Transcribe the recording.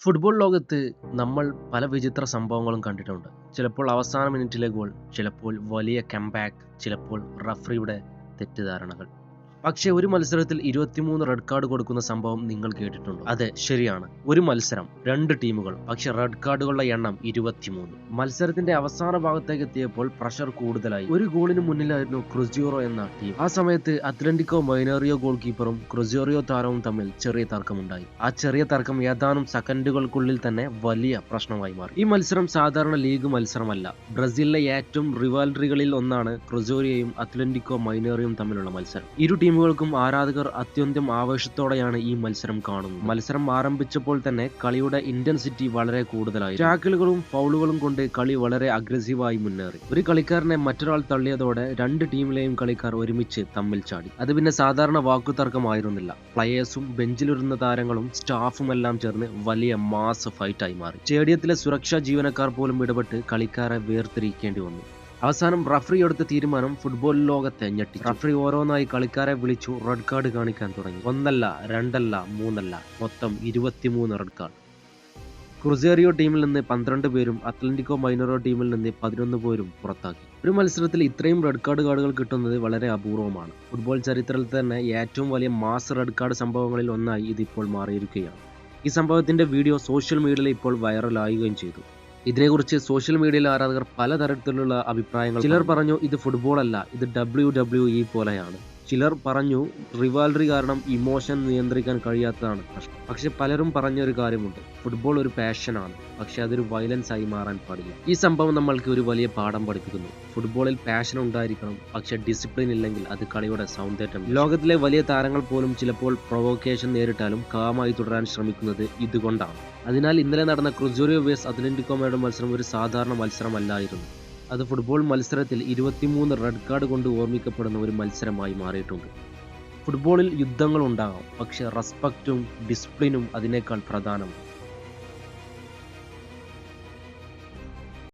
Football ലോകത്ത് നമ്മൾ പല വിചിത്ര സംഭവങ്ങളും കണ്ടിട്ടുണ്ട്. ചിലപ്പോൾ അവസാന മിനിറ്റിലെ ഗോൾ, ചിലപ്പോൾ വലിയ കംബാക്ക്, ചിലപ്പോൾ റഫറിയുടെ തെറ്റിദ്ധാരണകൾ. പക്ഷേ ഒരു മത്സരത്തിൽ 23 റെഡ് കാർഡ് കൊടുക്കുന്ന സംഭവം നിങ്ങൾ കേട്ടിട്ടുണ്ടോ? അതെ, ശരിയാണ്. ഒരു മത്സരം, 2 ടീമുകൾ, പക്ഷെ റെഡ് കാർഡുകളുടെ എണ്ണം 23. മത്സരത്തിന്റെ അവസാന ഭാഗത്തേക്ക് എത്തിയപ്പോൾ പ്രഷർ കൂടുതലായി. ഒരു ഗോളിന് മുന്നിലായിരുന്നു ക്രുസിയോറോ എന്ന ടീം. ആ സമയത്ത് അത്ലന്റിക്കോ മൈനേറിയോ ഗോൾ കീപ്പറും ക്രുസിയോറിയോ താരവും തമ്മിൽ ചെറിയ തർക്കമുണ്ടായി. ആ ചെറിയ തർക്കം ഏതാനും സെക്കൻഡുകൾക്കുള്ളിൽ തന്നെ വലിയ പ്രശ്നമായി മാറി. ഈ മത്സരം സാധാരണ ലീഗ് മത്സരമല്ല. ബ്രസീലിലെ ഏറ്റവും റിവാൽറികളിൽ ഒന്നാണ് ക്രുസിയോറിയോയും അത്ലന്റിക്കോ മൈനേറിയോയും തമ്മിലുള്ള മത്സരം. ഇരു ടീമുകൾക്കും ആരാധകർ അത്യന്തം ആവേശത്തോടെയാണ് ഈ മത്സരം കാണുന്നത്. മത്സരം ആരംഭിച്ചപ്പോൾ തന്നെ കളിയുടെ ഇന്റൻസിറ്റി വളരെ കൂടുതലായി. ടാക്കിളുകളും ഫൗളുകളും കൊണ്ട് കളി വളരെ അഗ്രസീവായി മുന്നേറി. ഒരു കളിക്കാരനെ മറ്റൊരാൾ തള്ളിയതോടെ 2 ടീമിലെയും കളിക്കാർ ഒരുമിച്ച് തമ്മിൽ ചാടി. അത് പിന്നെ സാധാരണ വാക്കുതർക്കമായിരുന്നില്ല. പ്ലെയേഴ്സും ബെഞ്ചിലിരുന്ന താരങ്ങളും സ്റ്റാഫും എല്ലാം ചേർന്ന് വലിയ മാസ് ഫൈറ്റായി മാറി. സ്റ്റേഡിയത്തിലെ സുരക്ഷാ ജീവനക്കാർ പോലും ഇടപെട്ട് കളിക്കാരെ വേർതിരിക്കേണ്ടി വന്നു. അവസാനം റഫറി എടുത്ത തീരുമാനം ഫുട്ബോൾ ലോകത്തെ ഞെട്ടി. റഫറി ഓരോന്നായി കളിക്കാരെ വിളിച്ചു റെഡ് കാർഡ് കാണിക്കാൻ തുടങ്ങി. 1 അല്ല, 2 അല്ല, 3 അല്ല, മൊത്തം 23 റെഡ് കാർഡ്. ക്രുസേറിയോ ടീമിൽ നിന്ന് 12 പേരും അത്ലന്റിക്കോ മൈനേറിയോ ടീമിൽ നിന്ന് 11 പേരും പുറത്താക്കി. ഒരു മത്സരത്തിൽ ഇത്രയും റെഡ് കാർഡുകൾ കിട്ടുന്നത് വളരെ അപൂർവമാണ്. ഫുട്ബോൾ ചരിത്രത്തിൽ തന്നെ ഏറ്റവും വലിയ മാസ് റെഡ് കാർഡ് സംഭവങ്ങളിൽ ഒന്നായി ഇതിപ്പോൾ മാറിയിരിക്കുകയാണ്. ഈ സംഭവത്തിന്റെ വീഡിയോ സോഷ്യൽ മീഡിയയിൽ ഇപ്പോൾ വൈറലാവുകയും ചെയ്തു. ഇതിനെക്കുറിച്ച് സോഷ്യൽ മീഡിയയിൽ ആരാധകർ പലതരത്തിലുള്ള അഭിപ്രായങ്ങൾ. ചിലർ പറഞ്ഞു ഇത് ഫുട്ബോൾ അല്ല, ഇത് WWE പോലെയാണ്. ചിലർ പറഞ്ഞു റിവാൽറി കാരണം ഇമോഷൻ നിയന്ത്രിക്കാൻ കഴിയാത്തതാണ് പ്രശ്നം. പക്ഷെ പലരും പറഞ്ഞൊരു കാര്യമുണ്ട്, ഫുട്ബോൾ ഒരു പാഷനാണ്, പക്ഷെ അതൊരു വയലൻസ് ആയി മാറാൻ പാടില്ല. ഈ സംഭവം നമ്മൾക്ക് ഒരു വലിയ പാഠം പഠിപ്പിക്കുന്നു. ഫുട്ബോളിൽ പാഷൻ ഉണ്ടായിരിക്കണം, പക്ഷെ ഡിസിപ്ലിൻ ഇല്ലെങ്കിൽ അത് കളിയുടെ സൗന്ദര്യം. ലോകത്തിലെ വലിയ താരങ്ങൾ പോലും ചിലപ്പോൾ പ്രൊവോക്കേഷൻ നേരിട്ടാലും കാമായി തുടരാൻ ശ്രമിക്കുന്നത് ഇതുകൊണ്ടാണ്. അതിനാൽ ഇന്നലെ നടന്ന ക്രുസേറിയോ വേഴ്സസ് അത്ലന്റിക്കോയുടെ മത്സരം ഒരു സാധാരണ മത്സരമല്ലായിരുന്നു. അത് ഫുട്ബോൾ മത്സരത്തിൽ 23 റെഡ് കാർഡ് കൊണ്ട് ഓർമ്മിക്കപ്പെടുന്ന ഒരു മത്സരമായി മാറിയിട്ടുണ്ട്. ഫുട്ബോളിൽ യുദ്ധങ്ങൾ ഉണ്ടാകാം, പക്ഷെ റെസ്പെക്റ്റും ഡിസിപ്ലിനും അതിനേക്കാൾ പ്രധാനമാണ്.